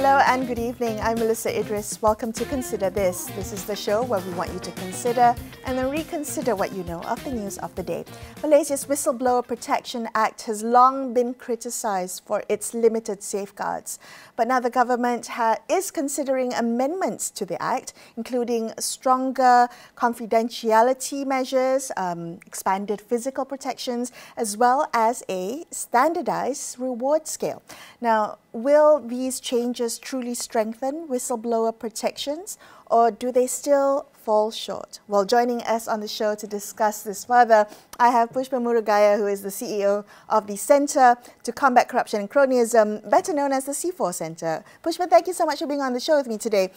Hello and good evening. I'm Melisa Idris. Welcome to Consider This. This is the show where we want you to consider and then reconsider what you know of the news of the day. Malaysia's Whistleblower Protection Act has long been criticised for its limited safeguards. But now the government is considering amendments to the act, including stronger confidentiality measures, expanded physical protections, as well as a standardised reward scale. Now, will these changes truly strengthen whistleblower protections, or do they still fall short? Well, joining us on the show to discuss this further, I have Pushpan Murugiah, who is the CEO of the Centre to Combat Corruption and Cronyism, better known as the C4 Centre. Pushpan, thank you so much for being on the show with me today.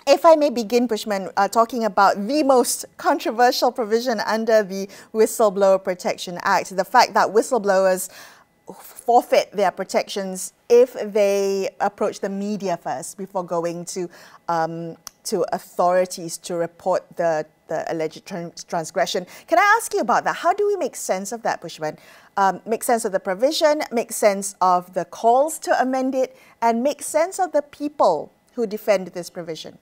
If I may begin, Pushpan, talking about the most controversial provision under the Whistleblower Protection Act, the fact that whistleblowers forfeit their protections if they approach the media first before going to authorities to report the alleged transgression. Can I ask you about that? How do we make sense of that, Pushpan? Make sense of the provision, make sense of the calls to amend it, and make sense of the people who defend this provision?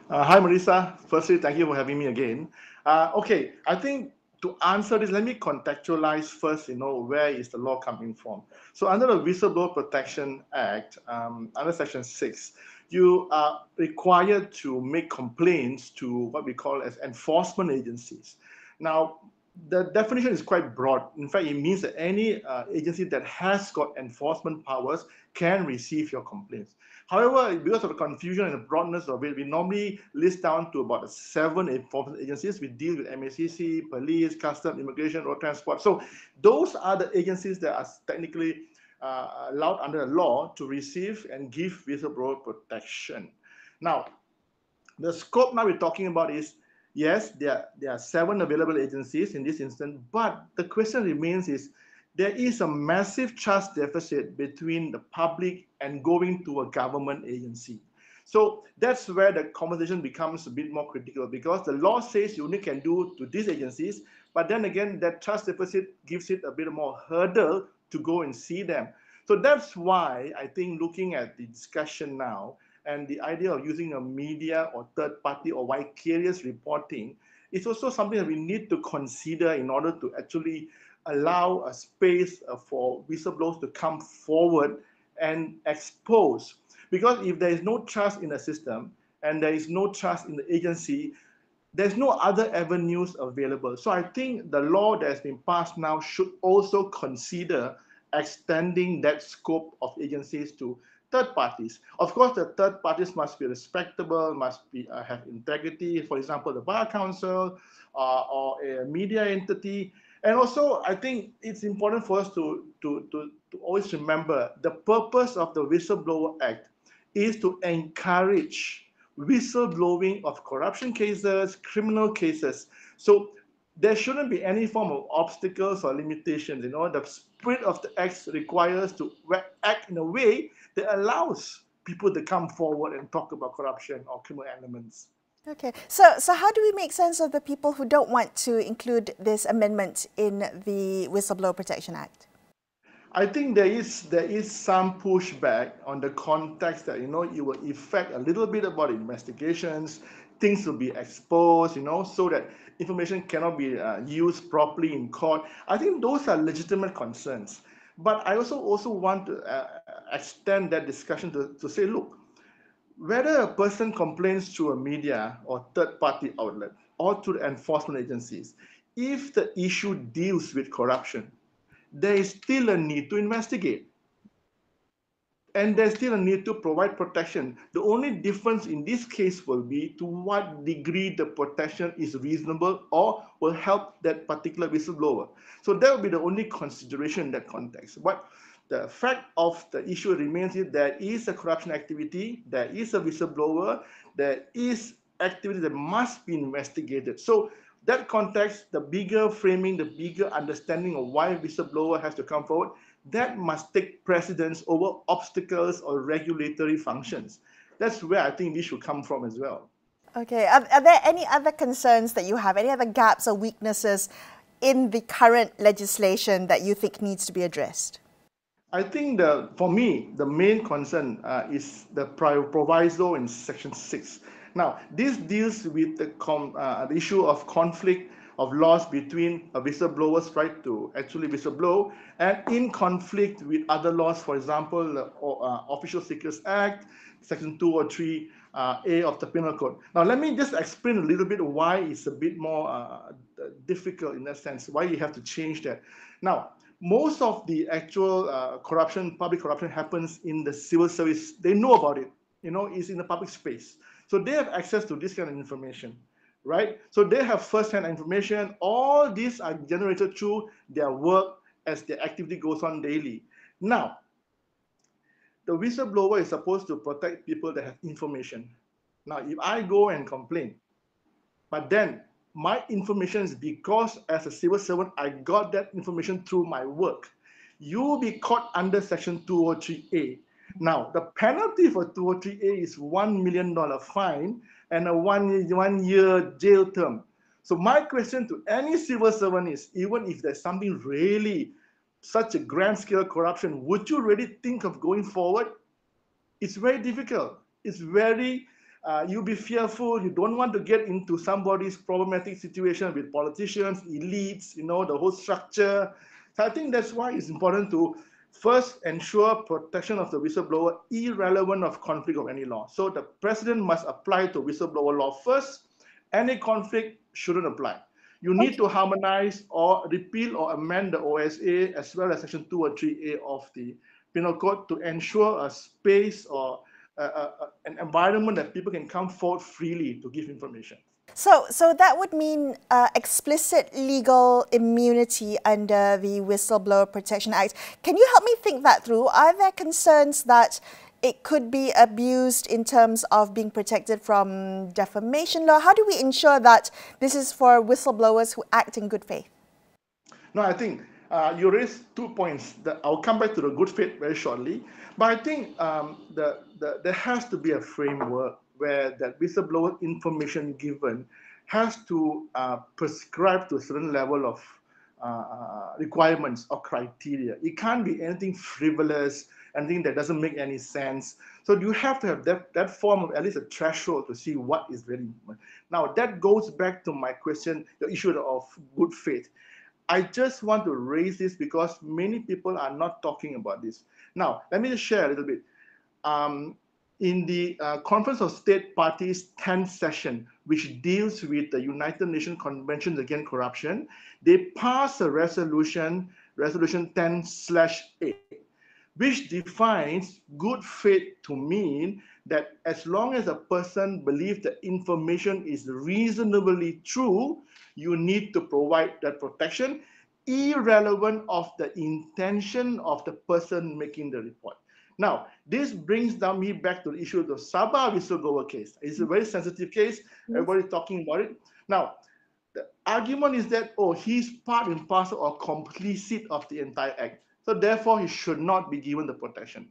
Hi, Melisa. Firstly, thank you for having me again. Okay, I think to answer this, let me contextualize first, where is the law coming from. So under the Whistleblower Protection Act, under Section 6, you are required to make complaints to what we call as enforcement agencies. Now, the definition is quite broad. In fact, it means that any agency that has got enforcement powers can receive your complaints. However, because of the confusion and the broadness of it, we normally list down to about 7 enforcement agencies. We deal with MACC, police, customs, immigration, road transport. So those are the agencies that are technically allowed under the law to receive and give whistleblower protection. Now, the scope now we're talking about is, yes, there are 7 available agencies in this instance, but the question remains is, there is a massive trust deficit between the public and going to a government agency. So that's where the conversation becomes a bit more critical, because the law says you only can do to these agencies, but then again, that trust deficit gives it a bit more hurdle to go and see them. So that's why I think looking at the discussion now and the idea of using a media or third party or vicarious reporting is also something that we need to consider in order to actually allow a space for whistleblowers to come forward and expose. Because if there is no trust in the system and there is no trust in the agency, there's no other avenues available. So I think the law that has been passed now should also consider extending that scope of agencies to third parties. Of course, the third parties must be respectable, must be have integrity. For example, the Bar Council or a media entity. And also, I think it's important for us to always remember the purpose of the Whistleblower Act is to encourage whistleblowing of corruption cases, criminal cases. So there shouldn't be any form of obstacles or limitations. The spirit of the Act requires to act in a way that allows people to come forward and talk about corruption or criminal elements. Okay, so how do we make sense of the people who don't want to include this amendment in the Whistleblower Protection Act? I think there is some pushback on the context that, it will affect a little bit about investigations, things will be exposed, so that information cannot be used properly in court. I think those are legitimate concerns. But I also want to extend that discussion to say, look, whether a person complains to a media or third-party outlet or to the enforcement agencies, if the issue deals with corruption, there is still a need to investigate. And there's still a need to provide protection. The only difference in this case will be to what degree the protection is reasonable or will help that particular whistleblower. So that will be the only consideration in that context. But the fact of the issue remains is there is a corruption activity, there is a whistleblower, there is activity that must be investigated. So that context, the bigger framing, the bigger understanding of why whistleblower has to come forward, that must take precedence over obstacles or regulatory functions. That's where I think this should come from as well. Okay, are there any other concerns that you have, any other gaps or weaknesses in the current legislation that you think needs to be addressed? I think for me, the main concern is the proviso in Section 6. Now, this deals with the issue of conflict of laws between a whistleblower's right to actually whistleblow and in conflict with other laws, for example, the Official Secrets Act, Section 203 A of the Penal Code. Now, let me just explain a little bit why it's a bit more difficult in that sense, why you have to change that. Now, most of the actual corruption, public corruption happens in the civil service. They know about it, it's in the public space. So they have access to this kind of information, right? So they have first-hand information. All these are generated through their work as their activity goes on daily. Now, the whistleblower is supposed to protect people that have information. Now, if I go and complain, but then my information is because as a civil servant, I got that information through my work, you will be caught under Section 203A. Now, the penalty for 203A is $1 million fine and a one year jail term. So my question to any civil servant is, even if there's something really such a grand scale corruption, would you really think of going forward? It's very difficult. It's very, you'll be fearful. You don't want to get into somebody's problematic situation with politicians, elites, the whole structure. So I think that's why it's important to first ensure protection of the whistleblower irrelevant of conflict of any law. So the president must apply to whistleblower law first. Any conflict shouldn't apply. You need to harmonize or repeal or amend the OSA as well as Section 203A of the Penal Code to ensure a space or an environment that people can come forward freely to give information. So that would mean explicit legal immunity under the Whistleblower Protection Act. Can you help me think that through? Are there concerns that it could be abused in terms of being protected from defamation law? How do we ensure that this is for whistleblowers who act in good faith? No, I think you raised 2 points. I'll come back to the good faith very shortly. But I think there has to be a framework where that whistleblower information given has to prescribe to a certain level of requirements or criteria. It can't be anything frivolous, anything that doesn't make any sense. So you have to have that form of at least a threshold to see what is very important. Now, that goes back to my question, the issue of good faith. I just want to raise this because many people are not talking about this. Now, let me just share a little bit. In the Conference of State Parties 10th session, which deals with the United Nations Convention Against Corruption, they passed a resolution 10/8, which defines good faith to mean that as long as a person believes the information is reasonably true, you need to provide that protection, irrelevant of the intention of the person making the report. Now, this brings me back to the issue of the Sabah whistleblower case. It's a very sensitive case. Everybody's talking about it. Now, the argument is that, he's part and parcel or complicit of the entire act. So therefore, he should not be given the protection.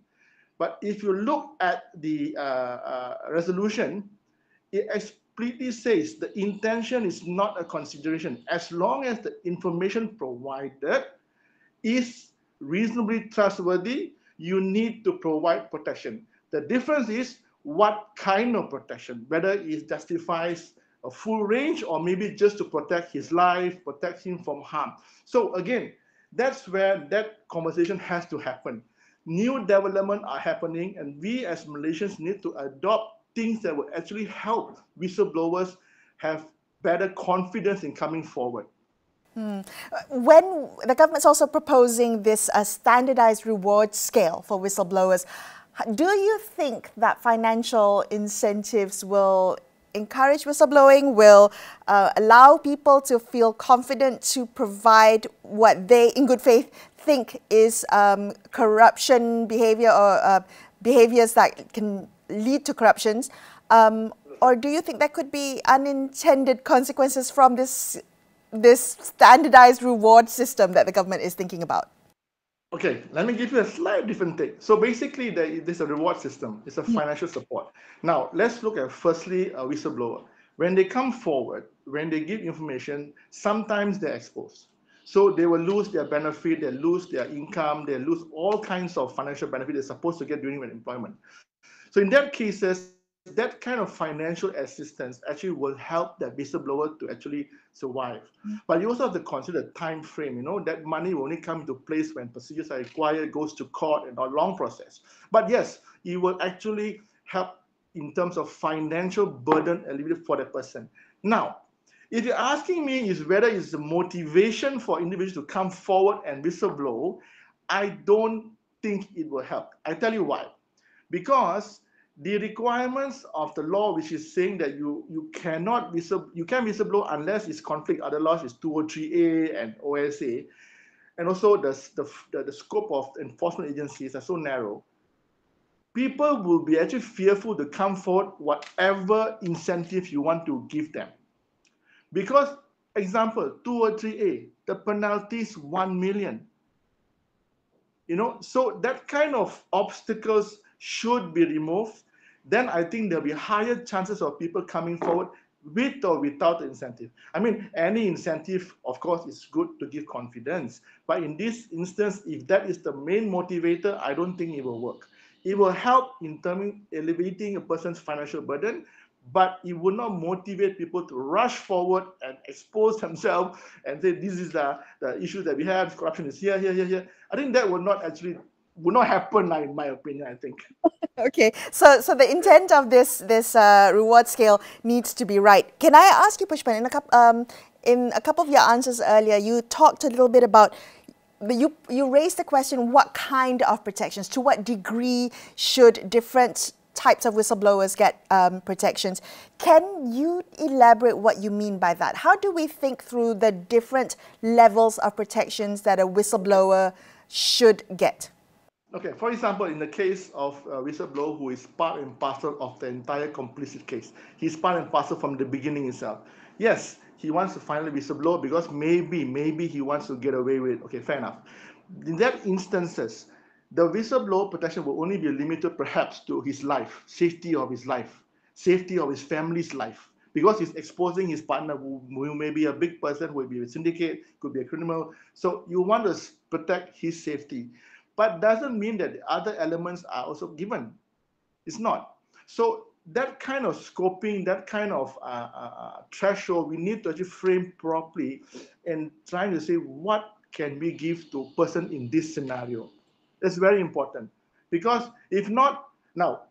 But if you look at the resolution, it explicitly says the intention is not a consideration as long as the information provided is reasonably trustworthy. You need to provide protection. The difference is what kind of protection, whether it justifies a full range or maybe just to protect his life, protect him from harm. So again, that's where that conversation has to happen. New developments are happening, and we as Malaysians need to adopt things that will actually help whistleblowers have better confidence in coming forward. When the government's also proposing this standardized reward scale for whistleblowers, do you think that financial incentives will encourage whistleblowing, will allow people to feel confident to provide what they, in good faith, think is corruption behavior or behaviors that can lead to corruptions? Or do you think there could be unintended consequences from this standardized reward system that the government is thinking about? Okay, let me give you a slightly different take. So basically, there's a reward system. It's a financial support. Now, let's look at firstly a whistleblower. When they come forward, when they give information, sometimes they're exposed. So they will lose their benefit, they lose their income, they lose all kinds of financial benefit they're supposed to get during their employment. So in that cases, that kind of financial assistance actually will help that whistleblower to actually survive. But you also have to consider the time frame. That money will only come into place when procedures are required, goes to court, and a long process. But yes, it will actually help in terms of financial burden alleviated for the person. Now, if you're asking me is whether it's the motivation for individuals to come forward and whistleblow, I don't think it will help. I tell you why. Because the requirements of the law, which is saying that you can whistleblow unless it's conflict other laws, is 203A and OSA, and also the scope of enforcement agencies are so narrow. People will be actually fearful to come forward whatever incentive you want to give them. Because, example, 203A, the penalty is 1 million. So that kind of obstacles should be removed. Then I think there'll be higher chances of people coming forward with or without the incentive. I mean, any incentive, of course, is good to give confidence. But in this instance, if that is the main motivator, I don't think it will work. It will help in terms of alleviating a person's financial burden, but it will not motivate people to rush forward and expose themselves and say, this is the issue that we have, corruption is here, here, here, here. I think that would not happen, in my opinion, I think. Okay, so the intent of this reward scale needs to be right. Can I ask you, Pushpan, in a couple of your answers earlier, you talked a little bit about, you raised the question, what kind of protections, to what degree should different types of whistleblowers get protections. Can you elaborate what you mean by that? How do we think through the different levels of protections that a whistleblower should get? Okay, for example, in the case of a whistleblower who is part and parcel of the entire complicit case, he's part and parcel from the beginning itself. Yes, he wants to finally whistleblow because maybe he wants to get away with it. Okay, fair enough. In that instances, the whistleblower protection will only be limited perhaps to his life, safety of his life, safety of his family's life, because he's exposing his partner who may be a big person, who will be a syndicate, could be a criminal. So you want to protect his safety. But doesn't mean that the other elements are also given. It's not. So that kind of scoping, that kind of threshold, we need to actually frame properly and trying to say what can we give to a person in this scenario. That's very important. Because if not, now,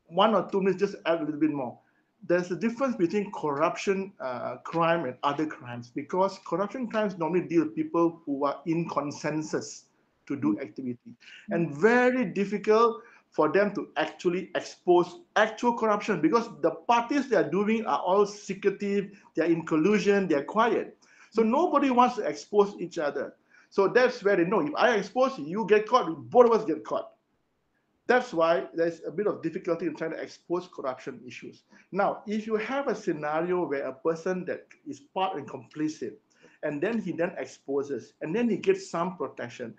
1 or 2 minutes, just add a little bit more. There's a difference between corruption crime and other crimes, because corruption crimes normally deal with people who are in consensus to do activity, and very difficult for them to actually expose actual corruption, because the parties they are doing are all secretive, they're in collusion, they're quiet. So nobody wants to expose each other. So that's where they know, if I expose you, you get caught, both of us get caught. That's why there's a bit of difficulty in trying to expose corruption issues. Now, if you have a scenario where a person that is part and complicit, and then he exposes, and then he gets some protection,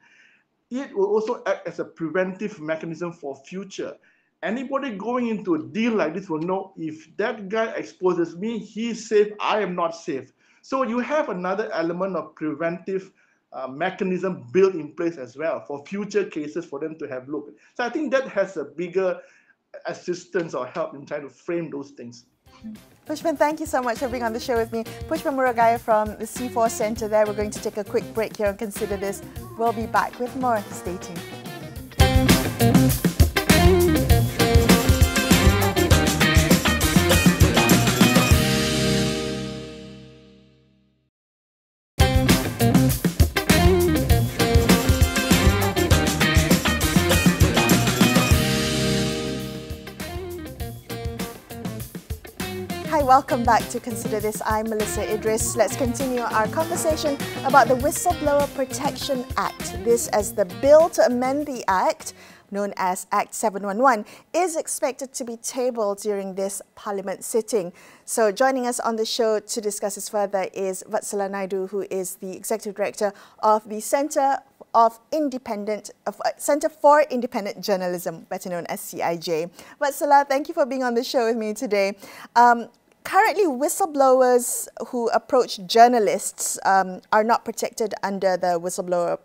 it will also act as a preventive mechanism for future. Anybody going into a deal like this will know, if that guy exposes me, he's safe, I am not safe. So you have another element of preventive mechanism built in place as well for future cases for them to have look. So I think that has a bigger assistance or help in trying to frame those things. Pushpan, thank you so much for being on the show with me. Pushpan Murugiah from the C4 Centre there. We're going to take a quick break here and consider this. We'll be back with more. Stay tuned. Welcome back to Consider This. I'm Melisa Idris. Let's continue our conversation about the Whistleblower Protection Act. This, as the bill to amend the Act, known as Act 711, is expected to be tabled during this Parliament sitting. So joining us on the show to discuss this further is Wathshlah Naidu, who is the Executive Director of the Centre for Independent Journalism, better known as CIJ. Wathshlah, thank you for being on the show with me today. currently, whistleblowers who approach journalists are not protected under the Whistleblower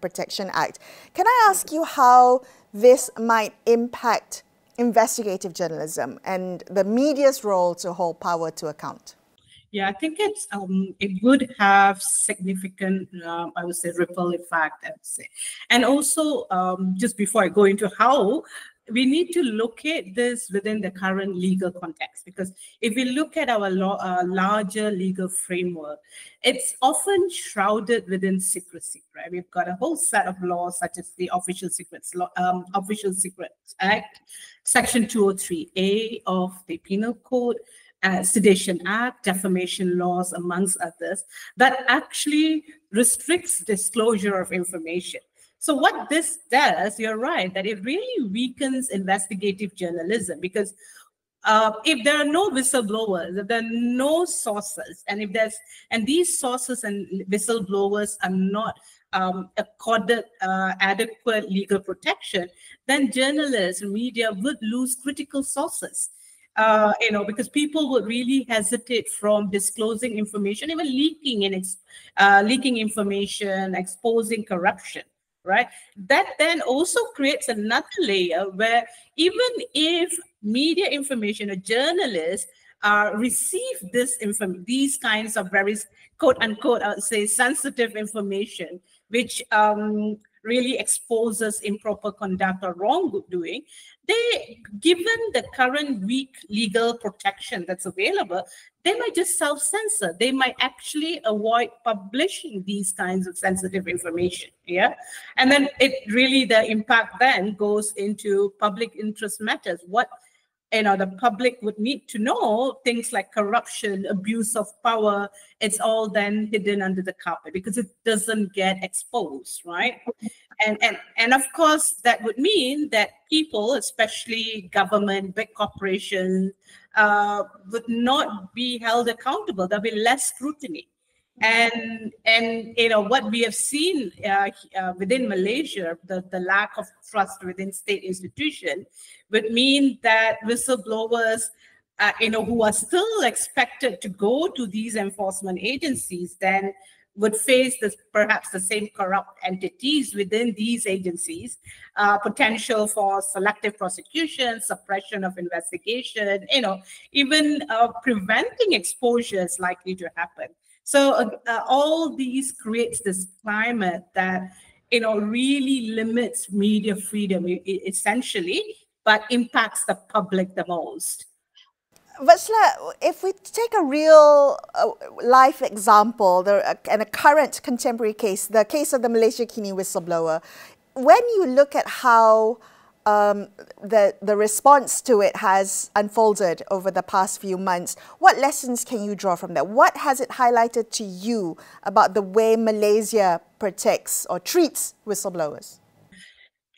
Protection Act. Can I ask you how this might impact investigative journalism and the media's role to hold power to account? Yeah, I think it would have significant, I would say, ripple effect, I would say. And also, just before I go into how, we need to locate this within the current legal context, because if we look at our larger legal framework, it's often shrouded within secrecy, right? We've got a whole set of laws such as the Official Secrets Act, Section 203A of the Penal Code, Sedition Act, defamation laws, amongst others, that actually restricts disclosure of information. So what this does, you're right, that it really weakens investigative journalism, because if there are no whistleblowers, if there are no sources, and these sources and whistleblowers are not accorded adequate legal protection, then journalists and media would lose critical sources. Because people would really hesitate from disclosing information, even leaking information, exposing corruption, right? That then also creates another layer where even if media information or journalists receive these kinds of very quote unquote, I would say, sensitive information, which really exposes improper conduct or wrongdoing, given the current weak legal protection that's available, they might just self-censor. They might actually avoid publishing these kinds of sensitive information. Yeah, and then the impact then goes into public interest matters. What the public would need to know, things like corruption, abuse of power, it's all then hidden under the carpet because it doesn't get exposed, right? And of course, that would mean that people, especially government, big corporations, would not be held accountable. There'll be less scrutiny. And what we have seen within Malaysia, the lack of trust within state institutions would mean that whistleblowers, who are still expected to go to these enforcement agencies, then would face perhaps the same corrupt entities within these agencies, potential for selective prosecution, suppression of investigation, even preventing exposure is likely to happen. So all these creates this climate that, really limits media freedom essentially, but impacts the public the most. Wathshlah, if we take a real life example and a current contemporary case, the case of the Malaysia Kini whistleblower, when you look at how the response to it has unfolded over the past few months, what lessons can you draw from that? What has it highlighted to you about the way Malaysia protects or treats whistleblowers?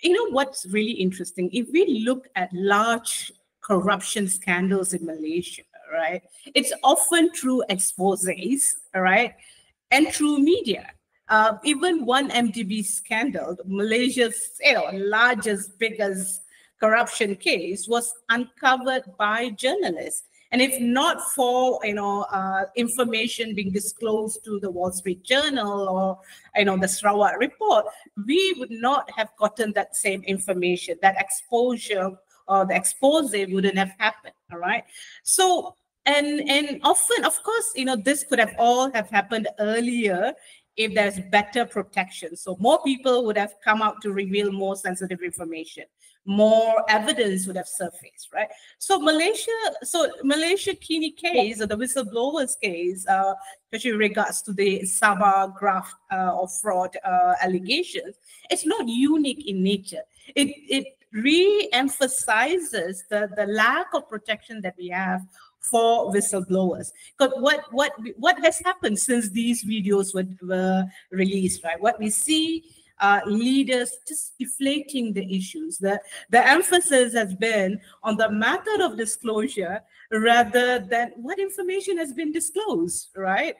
What's really interesting, if we look at large corruption scandals in Malaysia, right, it's often through exposés, right, and through media. Even one MDB scandal, Malaysia's largest, biggest corruption case, was uncovered by journalists. And if not for information being disclosed to the Wall Street Journal or the Sarawak Report, we would not have gotten that same information. That exposure or the expose wouldn't have happened. All right. So and often, of course, this could have all have happened earlier if there's better protection. So more people would have come out to reveal more sensitive information. More evidence would have surfaced, right? So Malaysia Kini case, or the whistleblowers case, especially in regards to the Sabah graft or fraud allegations, it's not unique in nature. It re-emphasizes the lack of protection that we have for whistleblowers. Because what has happened since these videos were released, right? What we see leaders just deflating the issues. The emphasis has been on the method of disclosure rather than what information has been disclosed, right?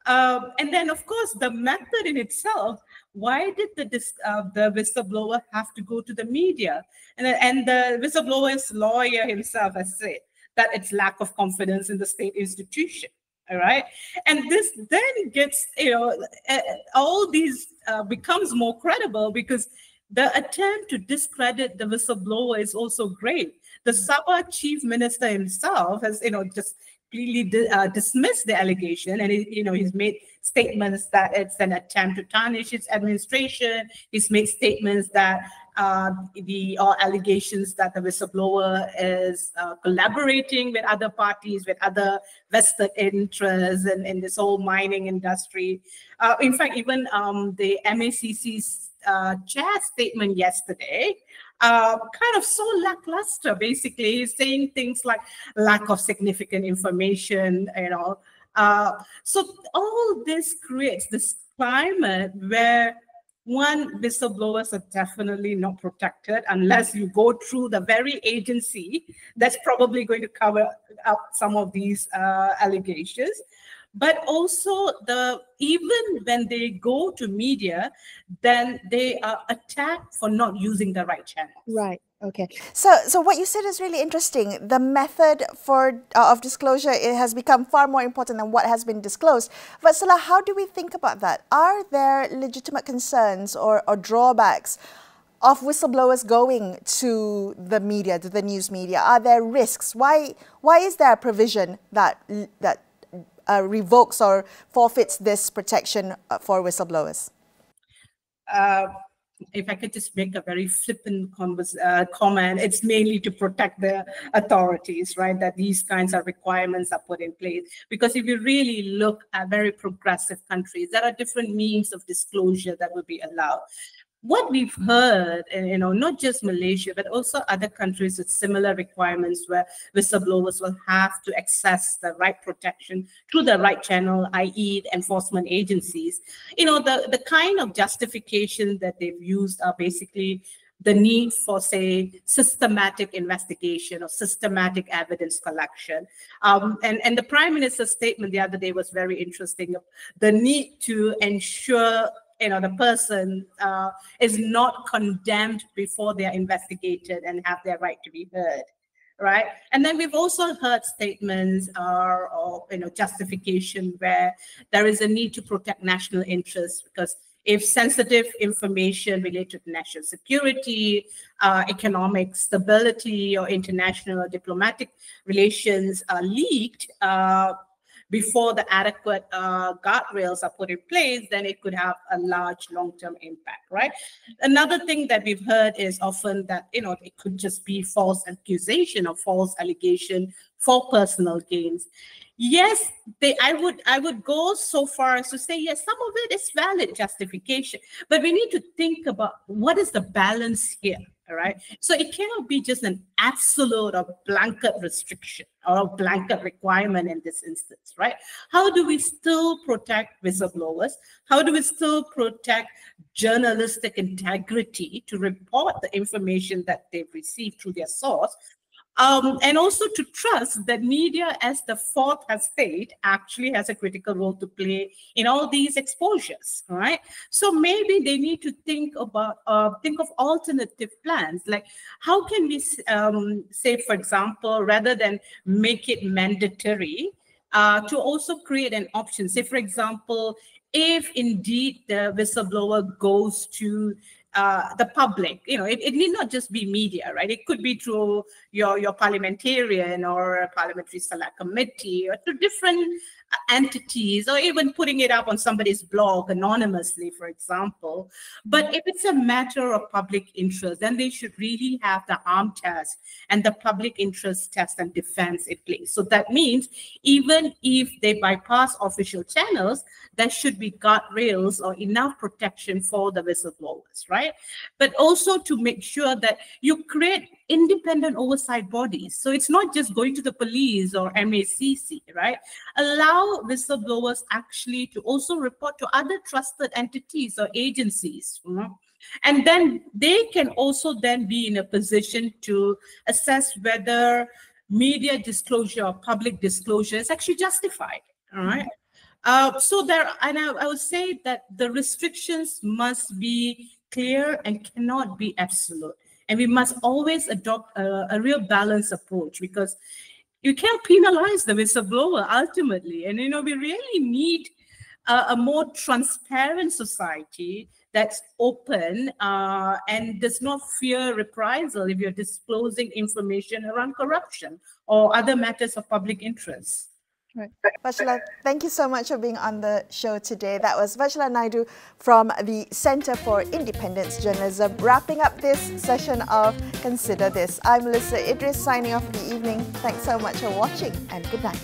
And then, of course, the method in itself. Why did the whistleblower have to go to the media? And the whistleblower's lawyer himself has said that it's lack of confidence in the state institution. All right. And this then gets, all these becomes more credible because the attempt to discredit the whistleblower is also great. The Sabah chief minister himself has, just completely dismissed the allegation, and he's made statements that it's an attempt to tarnish its administration. He's made statements that allegations that the whistleblower is collaborating with other parties, with other vested interests in this whole mining industry. In fact, even the MACC's chair statement yesterday kind of so lackluster, basically saying things like lack of significant information, so all this creates this climate where whistleblowers are definitely not protected unless you go through the very agency that's probably going to cover up some of these allegations. But also, even when they go to media, then they are attacked for not using the right channels. Right. Okay. So what you said is really interesting. The method of disclosure, it has become far more important than what has been disclosed. Wathshlah, how do we think about that? Are there legitimate concerns or drawbacks of whistleblowers going to the media, to the news media? Are there risks? Why is there a provision that revokes or forfeits this protection for whistleblowers? If I could just make a very flippant comment, it's mainly to protect the authorities, right? That these kinds of requirements are put in place. Because if you really look at very progressive countries, there are different means of disclosure that will be allowed. What we've heard, not just Malaysia, but also other countries with similar requirements where whistleblowers will have to access the right protection through the right channel, i.e. enforcement agencies. The kind of justification that they've used are basically the need for, say, systematic investigation or systematic evidence collection. And the Prime Minister's statement the other day was very interesting. The need to ensure the person is not condemned before they are investigated and have their right to be heard, right? And then we've also heard statements or justification where there is a need to protect national interests, because if sensitive information related to national security, economic stability, or international or diplomatic relations are leaked, before the adequate guardrails are put in place, then it could have a large long-term impact, right? Another thing that we've heard is often that, it could just be false accusation or false allegation for personal gains. Yes, I would go so far as to say, yes, some of it is valid justification, but we need to think about what is the balance here. All right. So it cannot be just an absolute or blanket restriction or a blanket requirement in this instance, right? How do we still protect whistleblowers? How do we still protect journalistic integrity to report the information that they've received through their source? And also to trust that media as the fourth estate actually has a critical role to play in all these exposures, right? So maybe they need to think of alternative plans, like how can we say, for example, rather than make it mandatory, to also create an option. Say, for example, if indeed the whistleblower goes to the public, it need not just be media, right? It could be through your parliamentarian or a parliamentary select committee or to different entities, or even putting it up on somebody's blog anonymously, for example. But if it's a matter of public interest, then they should really have the harm test and the public interest test and defense in place. So that means even if they bypass official channels, there should be guardrails or enough protection for the whistleblowers, right? But also to make sure that you create independent oversight bodies. So it's not just going to the police or MACC, right? Allow whistleblowers actually to also report to other trusted entities or agencies, and then they can also then be in a position to assess whether media disclosure or public disclosure is actually justified, all right? I would say that the restrictions must be clear and cannot be absolute. And we must always adopt a real balanced approach, because you can't penalize the whistleblower ultimately. And, we really need a more transparent society that's open and does not fear reprisal if you're disclosing information around corruption or other matters of public interest. Right. Wathshlah, thank you so much for being on the show today. That was Wathshlah Naidu from the Centre for Independence Journalism, wrapping up this session of Consider This. I'm Melisa Idris, signing off for the evening. Thanks so much for watching and good night.